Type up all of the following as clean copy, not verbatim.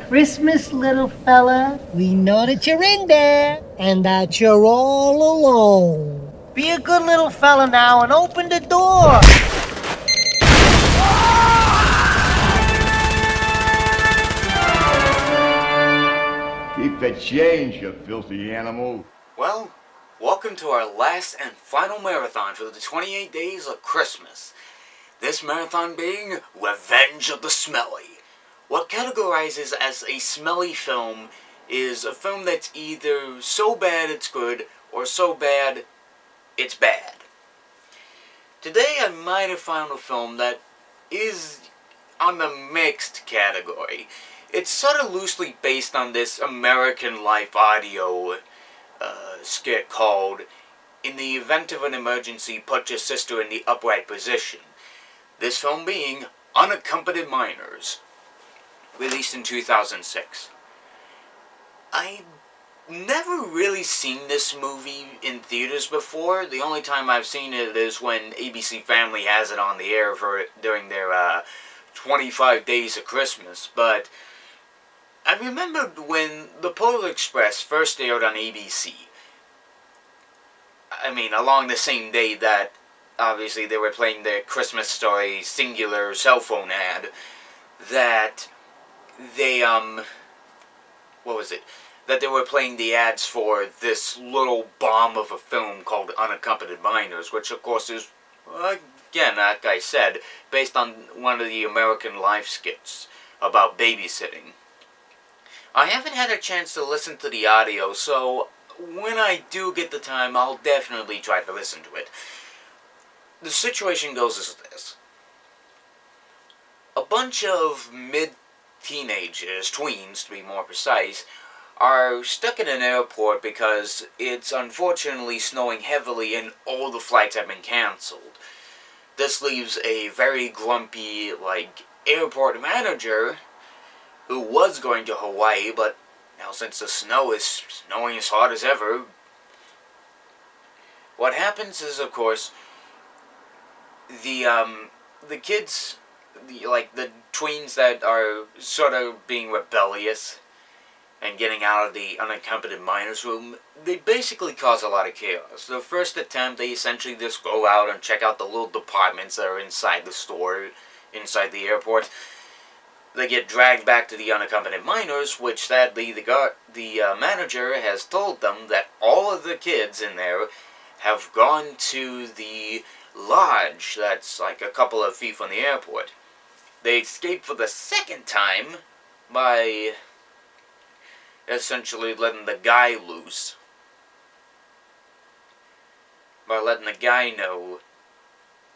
Christmas, little fella. We know that you're in there and that you're all alone. Be a good little fella now and open the door. Keep the change, you filthy animal. Well, welcome to our last and final marathon for the 28 days of Christmas. This marathon being Revenge of the Smelly. What categorizes as a smelly film is a film that's either so bad it's good or so bad it's bad. Today I might have found a film that is on the mixed category. It's sort of loosely based on this American Life audio skit called In the Event of an Emergency, Put Your Sister in the Upright Position. This film being Unaccompanied Minors, released in 2006. I never really seen this movie in theaters before. The only time I've seen it is when ABC Family has it on the air during their 25 Days of Christmas. But I remember when The Polar Express first aired on ABC. I mean, along the same day that obviously they were playing the Christmas Story singular cell phone ad, that they what was it? That they were playing the ads for this little bomb of a film called Unaccompanied Minors, which of course is, again, like I said, based on one of the American Life skits about babysitting. I haven't had a chance to listen to the audio, so when I do get the time, I'll definitely try to listen to it. The situation goes as this. A bunch of mid-teenagers, tweens to be more precise, are stuck in an airport because it's unfortunately snowing heavily and all the flights have been cancelled. This leaves a very grumpy, airport manager who was going to Hawaii, but now since the snow is snowing as hard as ever, what happens is, of course, the kids, the tweens that are sort of being rebellious and getting out of the unaccompanied minors room, they basically cause a lot of chaos. The first attempt, they essentially just go out and check out the little departments that are inside the store, inside the airport. They get dragged back to the unaccompanied minors, which sadly the manager has told them that all of the kids in there have gone to the lodge that's like a couple of feet from the airport. They escape for the second time by essentially letting the guy loose. By letting the guy know,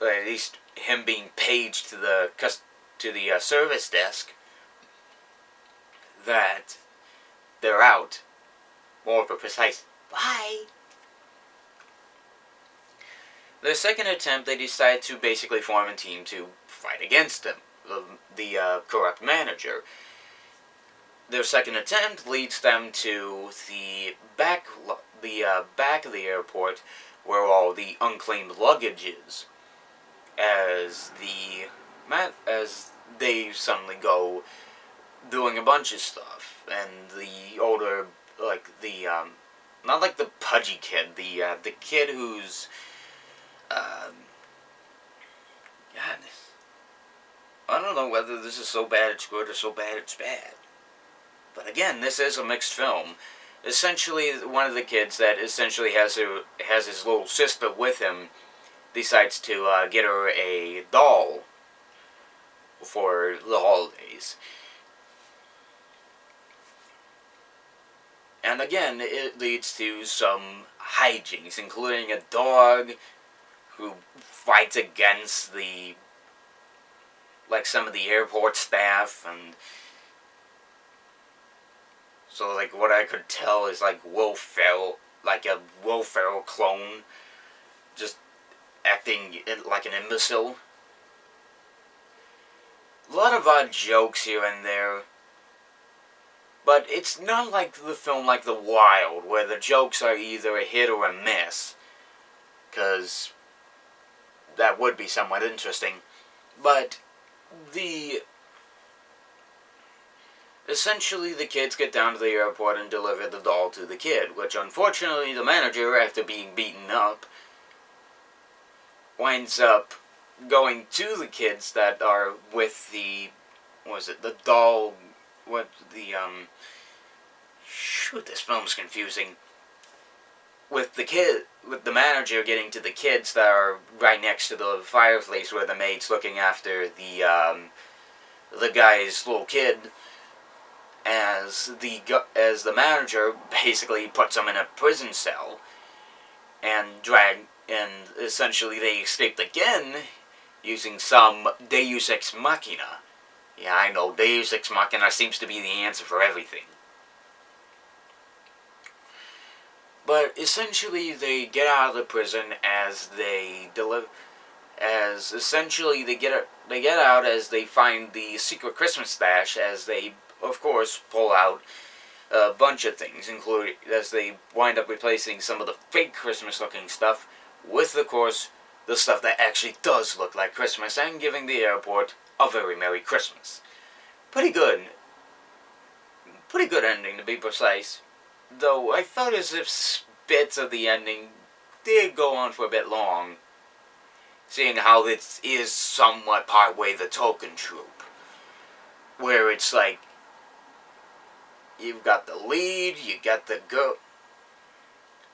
or at least him being paged to the service desk, that they're out. More of a precise bye. The second attempt, they decide to basically form a team to fight against him, the corrupt manager. Their second attempt leads them to the back of the airport, where all the unclaimed luggage is. As they suddenly go doing a bunch of stuff, and the older, not like the pudgy kid, the kid who's, God, I don't know whether this is so bad it's good or so bad it's bad. But again, this is a mixed film. Essentially, one of the kids that essentially has his little sister with him decides to get her a doll for the holidays. And again, it leads to some hijinks, including a dog who fights against some of the airport staff, and so what I could tell is Will Ferrell, a Will Ferrell clone, just acting like an imbecile. A lot of odd jokes here and there, but it's not like the film like The Wild, where the jokes are either a hit or a miss, because that would be somewhat interesting. But essentially the kids get down to the airport and deliver the doll to the kid, which unfortunately the manager, after being beaten up, winds up going to the kids that are with the, the doll, shoot, this film's confusing. With the manager getting to the kids that are right next to the fireplace where the maid's looking after the guy's little kid, as the manager basically puts them in a prison cell and essentially they escaped again using some Deus Ex Machina. Yeah, I know, Deus Ex Machina seems to be the answer for everything. But essentially they get out of the prison as they get out as they find the secret Christmas stash, as they of course pull out a bunch of things, including as they wind up replacing some of the fake Christmas looking stuff with, of course, the stuff that actually does look like Christmas, and giving the airport a very Merry Christmas. Pretty good ending, to be precise. Though I felt as if bits of the ending did go on for a bit long, seeing how this is somewhat partway the token troop, where it's like, you've got the lead, you got the girl,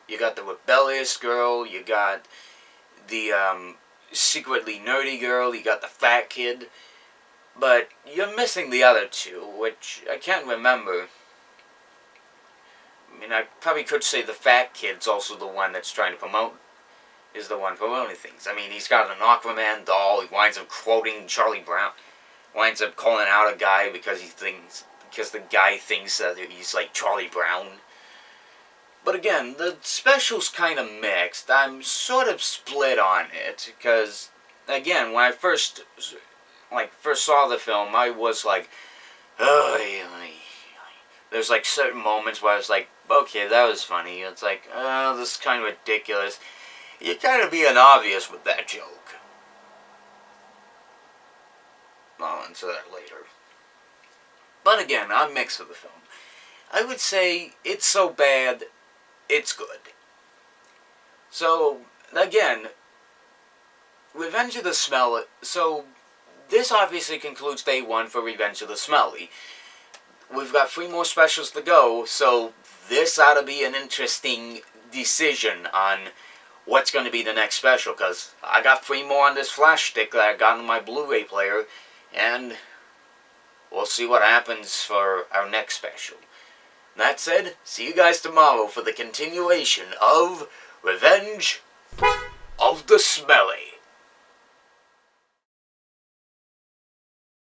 you got the rebellious girl, you got the secretly nerdy girl, you got the fat kid, but you're missing the other two, which I can't remember. I mean, I probably could say the fat kid's also the one that's trying to promoting things. I mean, he's got an Aquaman doll, he winds up quoting Charlie Brown, winds up calling out a guy because the guy thinks that he's like Charlie Brown. But again, the special's kind of mixed. I'm sort of split on it, because, again, when I first saw the film, I was like, there's like certain moments where I was like, okay, that was funny. It's like, this is kind of ridiculous. You're kind of being obvious with that joke. I'll answer that later. But again, I'm mixed with the film. I would say it's so bad, it's good. So, again, Revenge of the Smelly. So, this obviously concludes day one for Revenge of the Smelly. We've got 3 more specials to go, so this ought to be an interesting decision on what's going to be the next special, because I got 3 more on this flash stick that I got on my Blu-ray player, and we'll see what happens for our next special. That said, see you guys tomorrow for the continuation of Revenge of the Smelly.